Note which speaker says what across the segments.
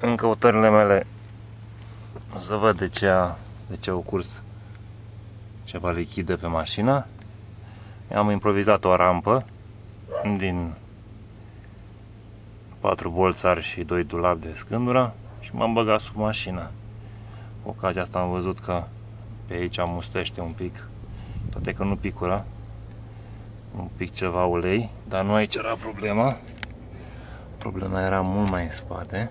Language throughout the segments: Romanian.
Speaker 1: În căutările mele o să văd de ce au curs ceva lichid de pe mașină. Am improvizat o rampă din 4 bolțari și 2 dulapi de scândură și m-am băgat sub mașină. Cu ocazia asta am văzut că pe aici mustește un pic, toate că nu picură, un pic ceva ulei, dar nu aici era problema. Problema era mult mai în spate.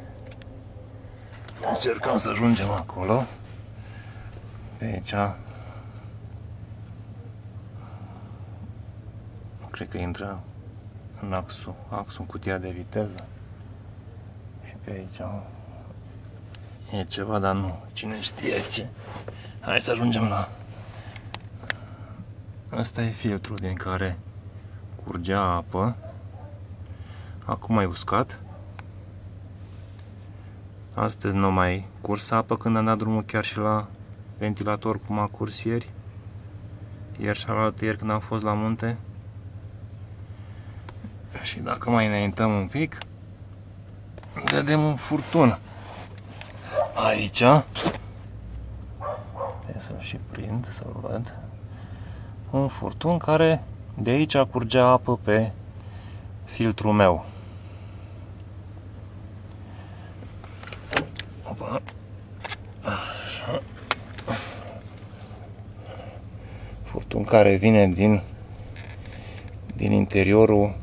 Speaker 1: Încercăm să ajungem acolo. Pe aici cred că intră în axul în cutia de viteză. Și pe aici e ceva, dar nu, cine știe ce. Hai să ajungem la... Asta e filtrul din care curgea apă. Acum e uscat. Astăzi nu mai curs apă când am dat drumul chiar și la ventilator cum a curs ieri. Ieri și alaltă ieri când am fost la munte. Și dacă mai înaintăm un pic, vedem un furtun. Aici. Trebuie să-l și prind, să-l văd. Un furtun care de aici curgea apă pe filtrul meu. Opa. Așa. Furtun care vine din interiorul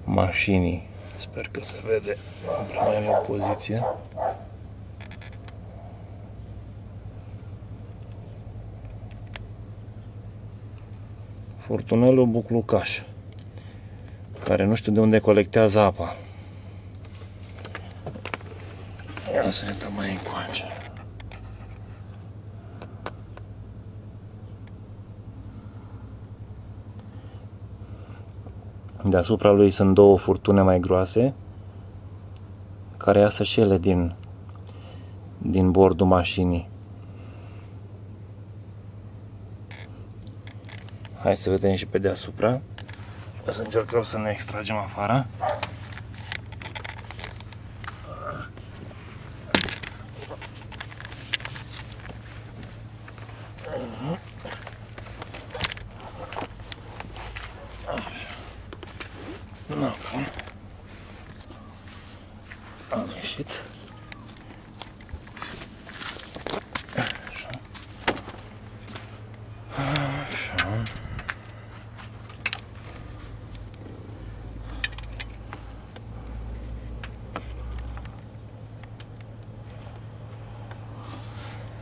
Speaker 1: mașinii. Sper că se vede prea mai o poziție. Furtunelul buclucaș, care nu știu de unde colectează apa. Ia să ne dăm mai încoace. Deasupra lui sunt două furtune mai groase, care iasă și ele din bordul mașinii. Hai să vedem și pe deasupra. O să încercăm să ne extragem afară. Am ieșit. Așa. Așa.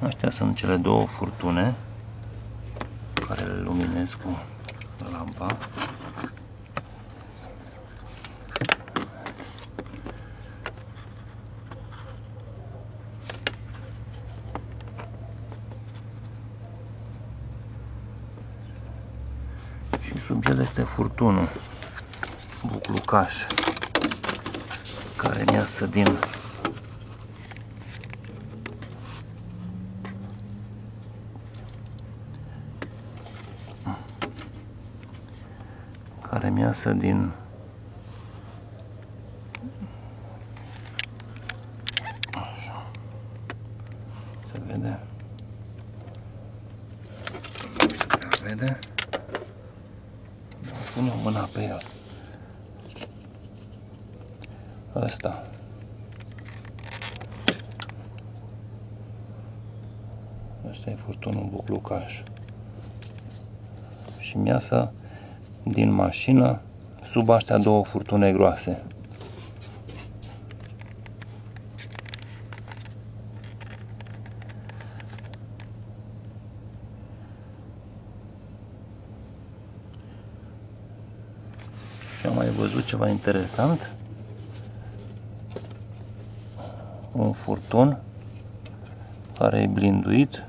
Speaker 1: Astea sunt cele două furtune care le luminez cu lampa. Și sub el este furtunul buclucaș care iasă din așa. Se vede? Se vede? Pune mâna pe el. Ăsta. Ăsta e furtunul buclucaș. Și mi-iasă din mașină sub astea două furtune groase. Și am mai văzut ceva interesant. Un furtun care e blinduit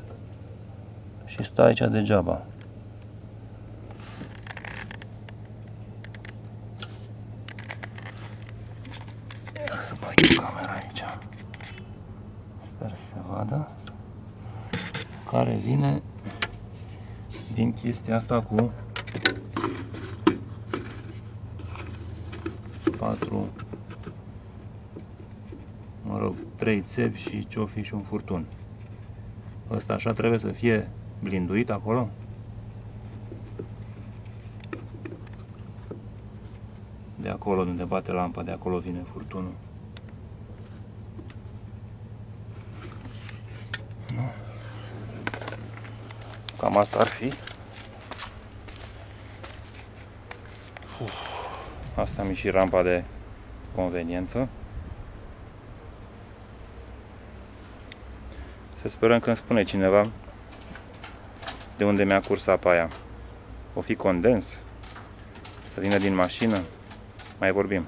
Speaker 1: și stă aici degeaba. Să bag camera aici. Sper să se vadă. Care vine din chestia asta cu 4 mă rog, 3 țevi și ce-o fi și un furtun. Ăsta așa trebuie să fie blinduit acolo? De acolo unde bate lampa, de acolo vine furtunul. Nu. Cam asta ar fi. Asta mi și rampa de conveniență. Să sperăm că îmi spune cineva de unde mi-a curs apa aia. O fi condens? Să vină din mașină? Mai vorbim.